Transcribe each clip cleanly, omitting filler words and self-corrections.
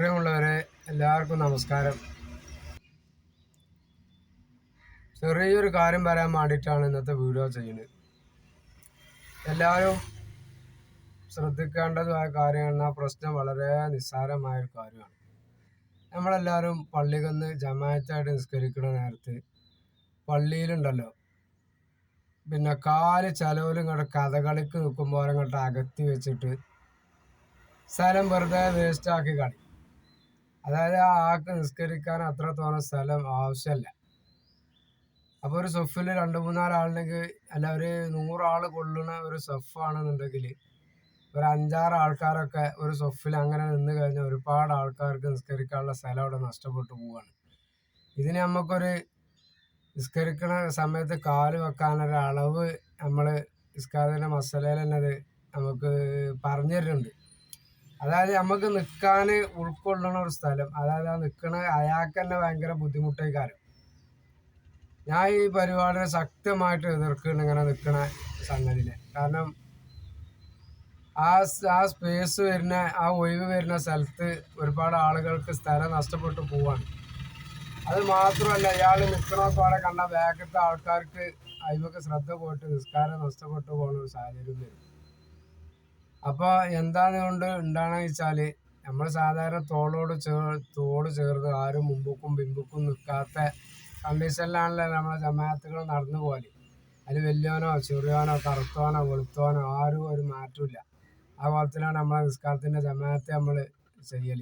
പ്രിയമുള്ളവരെ, എല്ലാവർക്കും നമസ്കാരം. ചെറിയൊരു കാര്യം പറയാൻ വേണ്ടിയിട്ടാണ് ഇന്നത്തെ വീഡിയോ ചെയ്യുന്നത്. എല്ലാവരും ശ്രദ്ധിക്കേണ്ടതായ കാര്യമാണ്. ആ പ്രശ്നം വളരെ നിസ്സാരമായ ഒരു കാര്യമാണ്. നമ്മളെല്ലാവരും പള്ളികളിൽ ജമാഅത്തായിട്ട് നിസ്കരിക്കുന്ന നേരത്ത് പള്ളിയിലുണ്ടല്ലോ, പിന്നെ കാല് ചലോലും ഇങ്ങോട്ട് കഥകളിക്ക് നിൽക്കുമ്പോൾ അങ്ങോട്ട് അകത്തി വെച്ചിട്ട് സ്ഥലം വെറുതെ വേസ്റ്റാക്കി കളി. അതായത് ആ ആൾക്ക് നിസ്കരിക്കാൻ അത്രത്തോളം സ്ഥലം ആവശ്യമല്ല. അപ്പോൾ ഒരു സൊഫിൽ 2-3 ആളുണ്ടെങ്കിൽ, അല്ല ഒരു 100 ആൾ കൊള്ളുന്ന ഒരു സൊഫാണെന്നുണ്ടെങ്കിൽ ഒരു 5-6 ആൾക്കാരൊക്കെ ഒരു സൊഫിൽ അങ്ങനെ നിന്ന് കഴിഞ്ഞാൽ ഒരുപാട് ആൾക്കാർക്ക് നിസ്കരിക്കാനുള്ള സ്ഥലം അവിടെ നഷ്ടപ്പെട്ടു പോവുകയാണ്. ഇതിന് നമുക്കൊരു നിസ്കരിക്കുന്ന സമയത്ത് കാല് വെക്കാനൊരു അളവ് നമ്മൾ നിസ്കാരത്തിൻ്റെ മസലയിൽ തന്നെ നമുക്ക് പറഞ്ഞു തരുന്നുണ്ട്. അതായത് നമുക്ക് നിൽക്കാൻ ഉൾക്കൊള്ളുന്ന ഒരു സ്ഥലം, അതായത് ആ നിൽക്കണ അയാൾക്ക് തന്നെ ഭയങ്കര ബുദ്ധിമുട്ടായി കാര്യം. ഞാൻ ഈ പരിപാടിയെ ശക്തമായിട്ട് എതിർക്കുന്നുണ്ട്, ഇങ്ങനെ നിൽക്കണ സംഗതിനെ. കാരണം ആ സ്പേസ് വരുന്ന, ആ ഒഴിവ് വരുന്ന സ്ഥലത്ത് ഒരുപാട് ആളുകൾക്ക് സ്ഥലം നഷ്ടപ്പെട്ടു പോവാണ്. അത് മാത്രമല്ല, ഇയാൾ നിൽക്കണോടെ കണ്ട ബാക്കിലത്തെ ആൾക്കാർക്ക് അതിമൊക്കെ ശ്രദ്ധ പോയിട്ട് നിസ്കാരം നഷ്ടപ്പെട്ടു പോകുന്ന ഒരു സാഹചര്യം വരും. അപ്പോൾ എന്താന്നുകൊണ്ട് ഉണ്ടാണെന്ന് വെച്ചാൽ, നമ്മൾ സാധാരണ തോട് ചേർന്ന് ആരും മുമ്പുക്കും പിമ്പുക്കും നിൽക്കാത്ത കണ്ടീഷനിലാണല്ലോ നമ്മളെ ജമാഅത്തുകൾ നടന്നു പോകല്. അതിൽ വലിയവനോ ചെറിയവനോ കറുത്തവനോ വെളുത്തവനോ ആരും ഒരു മാറ്റമില്ല. ആ കോലത്തിലാണ് നമ്മളെ നിസ്കാരത്തിൻ്റെ ജമാഅത്ത് നമ്മൾ ചെയ്യൽ.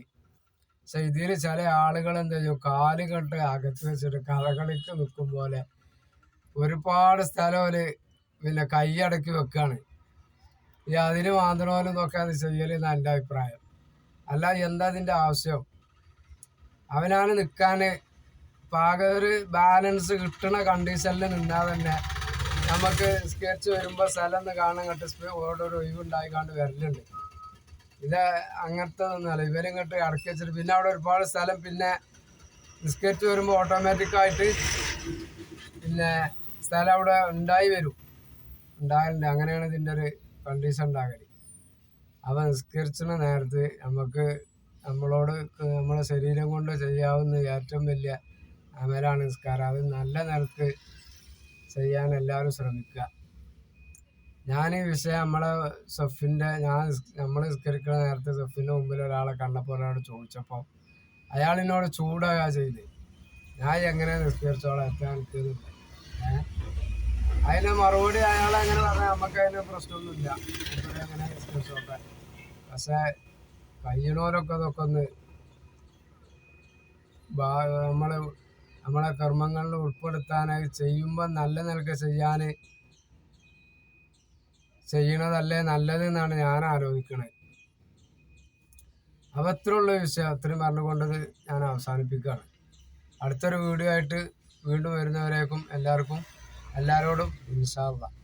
പക്ഷെ ഇതിൽ ചില ആളുകൾ എന്ത് ചെയ്യും, കാല് കെട്ട് അകത്ത് വെച്ചിട്ട് കഥകളിക്ക് നിൽക്കും പോലെ ഒരുപാട് സ്ഥലം പിന്നെ കൈയടക്കി വെക്കുകയാണ്. ഈ അതിന് മാന്തണോലും നോക്കാതെ ചെയ്യലെന്ന് എൻ്റെ അഭിപ്രായം. അല്ല, എന്താ അതിൻ്റെ ആവശ്യം? അവനാണ് നിൽക്കാൻ പാക ഒരു ബാലൻസ് കിട്ടുന്ന കണ്ടീഷനിൽ നിന്നാൽ തന്നെ നമുക്ക് സ്കെച്ച് വരുമ്പോൾ സ്ഥലം ഒന്ന് കാണാൻ കട്ട് ഓരോരോ ഒഴിവുണ്ടായിക്കാണ്ട് വരലുണ്ട്. ഇത് അങ്ങനത്തെ ഒന്നുമല്ല. ഇവരിങ്ങോട്ട് ഇറക്കി വെച്ചിട്ട് പിന്നെ അവിടെ ഒരുപാട് സ്ഥലം പിന്നെ സ്കെച്ച് വരുമ്പോൾ ഓട്ടോമാറ്റിക്കായിട്ട് പിന്നെ സ്ഥലം അവിടെ ഉണ്ടാകലുണ്ട്. അങ്ങനെയാണ് ഇതിൻ്റെ ഒരു കണ്ടീഷൻ ഉണ്ടാകല്. അവ നിസ്കരിച്ചുന്ന നേരത്ത് നമ്മളെ ശരീരം കൊണ്ട് ചെയ്യാവുന്ന ഏറ്റവും വലിയ അമലാണ് നിസ്കാരം. അത് നല്ല നിലക്ക് ചെയ്യാൻ എല്ലാവരും ശ്രമിക്കുക. ഞാൻ ഈ വിഷയം നമ്മൾ നിസ്കരിക്കുന്ന നേരത്തെ സൊഫിൻ്റെ മുമ്പിൽ ഒരാളെ കണ്ടപ്പോൾ ഒരാളോട് ചോദിച്ചപ്പോൾ അയാളിനോട് ചൂടാകുക ചെയ്ത്, ഞാൻ എങ്ങനെ നിസ്കരിച്ചോളാം എത്താൻ എനിക്കൊന്നുമില്ല. അതിന് മറുപടി അയാൾ അങ്ങനെ പറഞ്ഞാൽ നമുക്ക് അതിന് പ്രശ്നമൊന്നുമില്ല, അങ്ങനെ നിസ്കരിച്ചോട്ടെ. പക്ഷെ കഴിയണവരൊക്കെ അതൊക്കെ ഒന്ന് നമ്മളെ കർമ്മങ്ങളിൽ ഉൾപ്പെടുത്താനായി ചെയ്യുമ്പോൾ നല്ല നിലക്ക് ചെയ്യണതല്ലേ നല്ലത് എന്നാണ് ഞാൻ ആലോചിക്കുന്നത്. അപ്പോൾ അത്രയുള്ള വിഷയം, അത്രയും പറഞ്ഞുകൊണ്ടത് ഞാൻ അവസാനിപ്പിക്കുകയാണ്. അടുത്തൊരു വീഡിയോ ആയിട്ട് വീണ്ടും വരുന്നവരേക്കും എല്ലാവരോടും ഇൻഷാ അല്ലാഹ്.